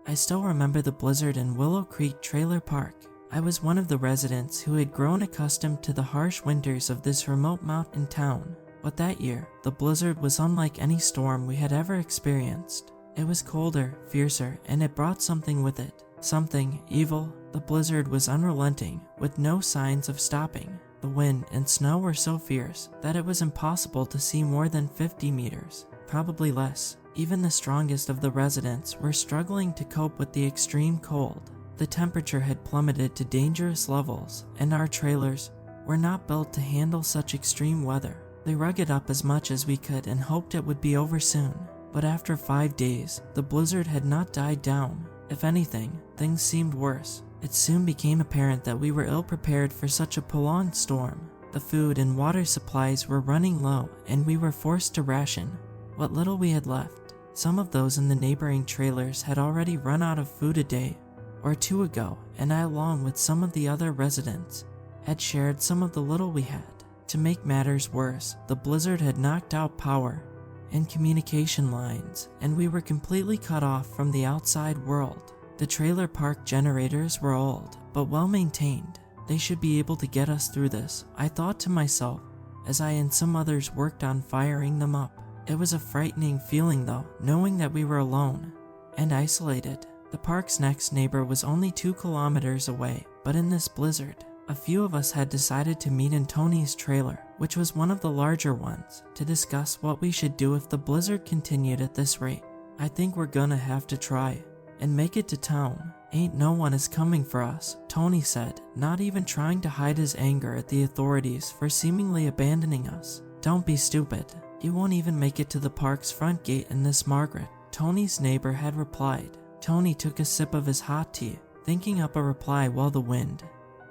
I still remember the blizzard in Willow Creek Trailer Park. I was one of the residents who had grown accustomed to the harsh winters of this remote mountain town. But that year, the blizzard was unlike any storm we had ever experienced. It was colder, fiercer, and it brought something with it. Something evil. The blizzard was unrelenting, with no signs of stopping. The wind and snow were so fierce that it was impossible to see more than 50 meters, probably less. Even the strongest of the residents were struggling to cope with the extreme cold. The temperature had plummeted to dangerous levels, and our trailers were not built to handle such extreme weather. They rugged up as much as we could and hoped it would be over soon. But after 5 days, the blizzard had not died down. If anything, things seemed worse. It soon became apparent that we were ill-prepared for such a prolonged storm. The food and water supplies were running low, and we were forced to ration what little we had left. Some of those in the neighboring trailers had already run out of food a day or two ago, and I, along with some of the other residents, had shared some of the little we had. To make matters worse, the blizzard had knocked out power and communication lines, and we were completely cut off from the outside world. The trailer park generators were old, but well maintained. They should be able to get us through this, I thought to myself, as I and some others worked on firing them up. It was a frightening feeling though, knowing that we were alone and isolated. The park's next neighbor was only 2 kilometers away, but in this blizzard, a few of us had decided to meet in Tony's trailer, which was one of the larger ones, to discuss what we should do if the blizzard continued at this rate. I think we're gonna have to try and make it to town. Ain't no one is coming for us, Tony said, not even trying to hide his anger at the authorities for seemingly abandoning us. Don't be stupid. You won't even make it to the park's front gate in this, Margaret, Tony's neighbor had replied. Tony took a sip of his hot tea, thinking up a reply while the wind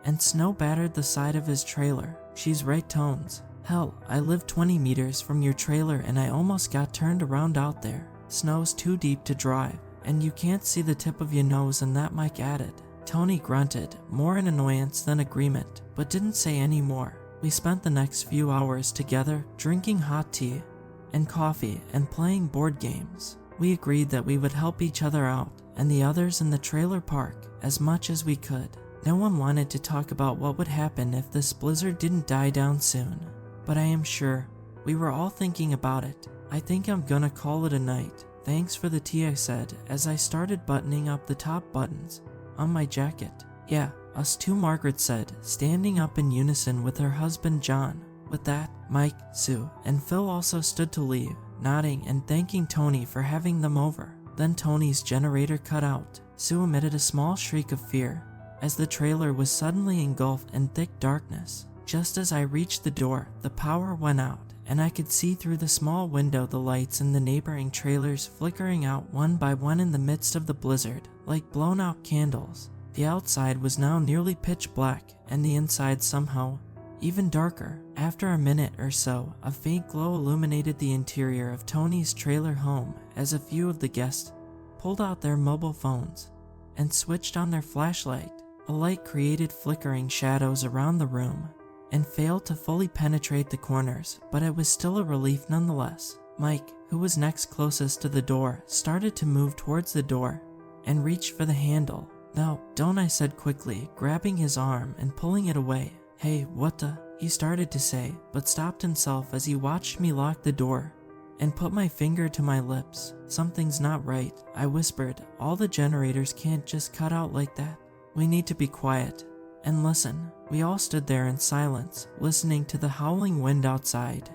and snow battered the side of his trailer. She's right, Tones. Hell, I live 20 meters from your trailer and I almost got turned around out there. Snow's too deep to drive, and you can't see the tip of your nose, and that Mike added. Tony grunted, more in annoyance than agreement, but didn't say any more. We spent the next few hours together, drinking hot tea and coffee and playing board games. We agreed that we would help each other out and the others in the trailer park as much as we could. No one wanted to talk about what would happen if this blizzard didn't die down soon, but I am sure we were all thinking about it. I think I'm gonna call it a night. Thanks for the tea, I said as I started buttoning up the top buttons on my jacket. Yeah, us too, Margaret said, standing up in unison with her husband John. With that, Mike, Sue, and Phil also stood to leave, nodding and thanking Tony for having them over. Then Tony's generator cut out. Sue emitted a small shriek of fear as the trailer was suddenly engulfed in thick darkness. Just as I reached the door, the power went out, and I could see through the small window the lights in the neighboring trailers flickering out one by one in the midst of the blizzard, like blown out candles. The outside was now nearly pitch black, and the inside somehow even darker. After a minute or so, a faint glow illuminated the interior of Tony's trailer home as a few of the guests pulled out their mobile phones and switched on their flashlight. A light created flickering shadows around the room and failed to fully penetrate the corners, but it was still a relief nonetheless. Mike, who was next closest to the door, started to move towards the door and reached for the handle. No, don't, I said quickly, grabbing his arm and pulling it away. Hey, what the? He started to say, but stopped himself as he watched me lock the door and put my finger to my lips. Something's not right, I whispered. All the generators can't just cut out like that. We need to be quiet and listen. We all stood there in silence, listening to the howling wind outside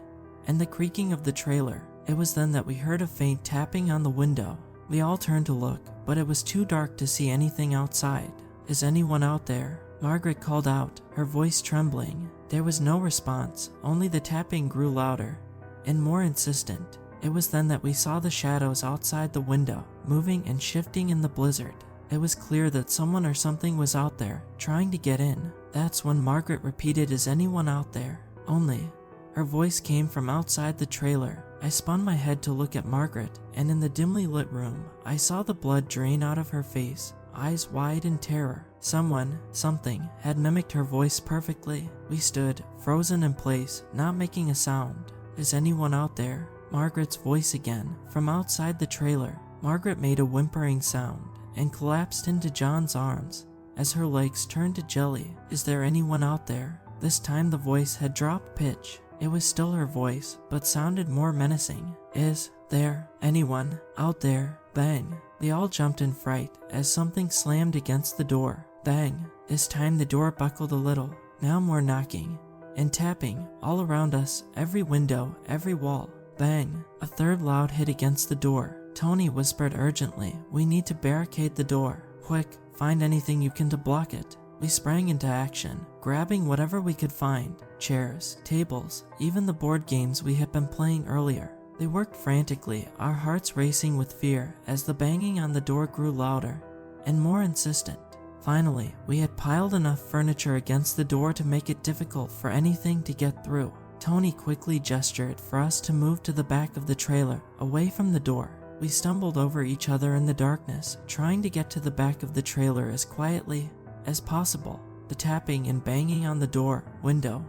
and the creaking of the trailer. It was then that we heard a faint tapping on the window. We all turned to look, but it was too dark to see anything outside. Is anyone out there? Margaret called out, her voice trembling. There was no response, only the tapping grew louder and more insistent. It was then that we saw the shadows outside the window, moving and shifting in the blizzard. It was clear that someone or something was out there, trying to get in. That's when Margaret repeated, is anyone out there? Only her voice came from outside the trailer. I spun my head to look at Margaret, and in the dimly lit room, I saw the blood drain out of her face, eyes wide in terror. Something had mimicked her voice perfectly. We stood, frozen in place, not making a sound. Is anyone out there? Margaret's voice again, from outside the trailer. Margaret made a whimpering sound, and collapsed into John's arms as her legs turned to jelly. "Is there anyone out there?" This time the voice had dropped pitch. It was still her voice, but sounded more menacing. "Is there anyone out there?" Bang! They all jumped in fright as something slammed against the door. Bang! This time the door buckled a little. Now more knocking and tapping all around us, every window, every wall. Bang! A third loud hit against the door. Tony whispered urgently, "We need to barricade the door. Quick, find anything you can to block it." We sprang into action, grabbing whatever we could find. Chairs, tables, even the board games we had been playing earlier. They worked frantically, our hearts racing with fear as the banging on the door grew louder and more insistent. Finally, we had piled enough furniture against the door to make it difficult for anything to get through. Tony quickly gestured for us to move to the back of the trailer, away from the door. We stumbled over each other in the darkness, trying to get to the back of the trailer as quietly as possible. The tapping and banging on the door, window,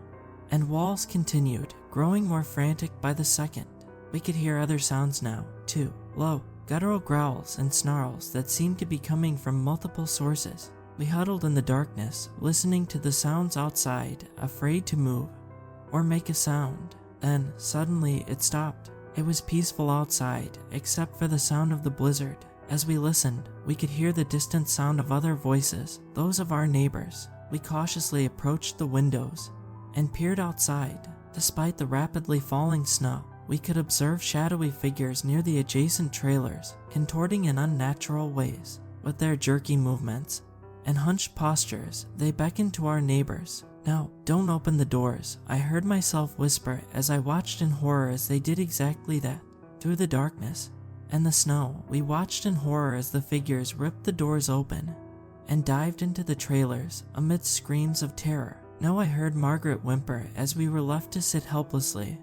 and walls continued, growing more frantic by the second. We could hear other sounds now, too. Low, guttural growls and snarls that seemed to be coming from multiple sources. We huddled in the darkness, listening to the sounds outside, afraid to move or make a sound. Then, suddenly, it stopped. It was peaceful outside, except for the sound of the blizzard. As we listened, we could hear the distant sound of other voices, those of our neighbors. We cautiously approached the windows and peered outside. Despite the rapidly falling snow, we could observe shadowy figures near the adjacent trailers, contorting in unnatural ways. With their jerky movements and hunched postures, they beckoned to our neighbors. "Now, don't open the doors," I heard myself whisper as I watched in horror as they did exactly that. Through the darkness and the snow, we watched in horror as the figures ripped the doors open and dived into the trailers amidst screams of terror. Now I heard Margaret whimper as we were left to sit helplessly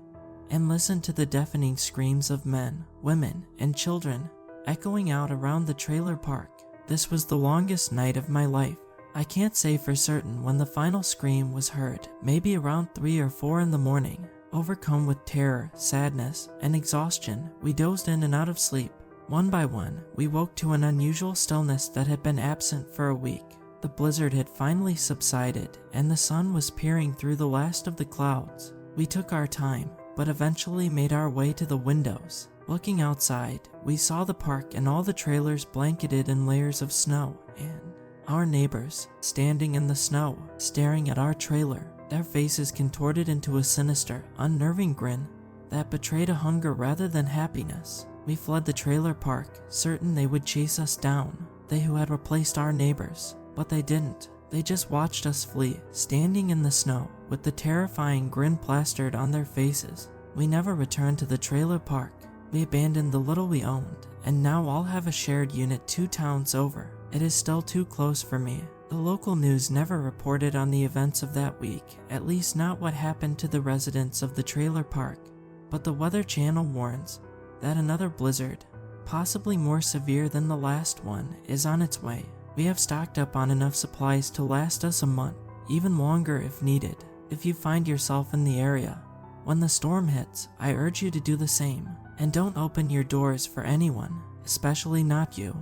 and listen to the deafening screams of men, women, and children echoing out around the trailer park. This was the longest night of my life. I can't say for certain when the final scream was heard, maybe around 3 or 4 in the morning. Overcome with terror, sadness, and exhaustion, we dozed in and out of sleep. One by one, we woke to an unusual stillness that had been absent for a week. The blizzard had finally subsided, and the sun was peering through the last of the clouds. We took our time, but eventually made our way to the windows. Looking outside, we saw the park and all the trailers blanketed in layers of snow, and our neighbors, standing in the snow, staring at our trailer, their faces contorted into a sinister, unnerving grin that betrayed a hunger rather than happiness. We fled the trailer park, certain they would chase us down, they who had replaced our neighbors. But they didn't. They just watched us flee, standing in the snow, with the terrifying grin plastered on their faces. We never returned to the trailer park. We abandoned the little we owned, and now all have a shared unit 2 towns over. It is still too close for me. The local news never reported on the events of that week, at least not what happened to the residents of the trailer park. But the Weather Channel warns that another blizzard, possibly more severe than the last one, is on its way. We have stocked up on enough supplies to last us a month, even longer if needed. If you find yourself in the area when the storm hits, I urge you to do the same, and don't open your doors for anyone, especially not you.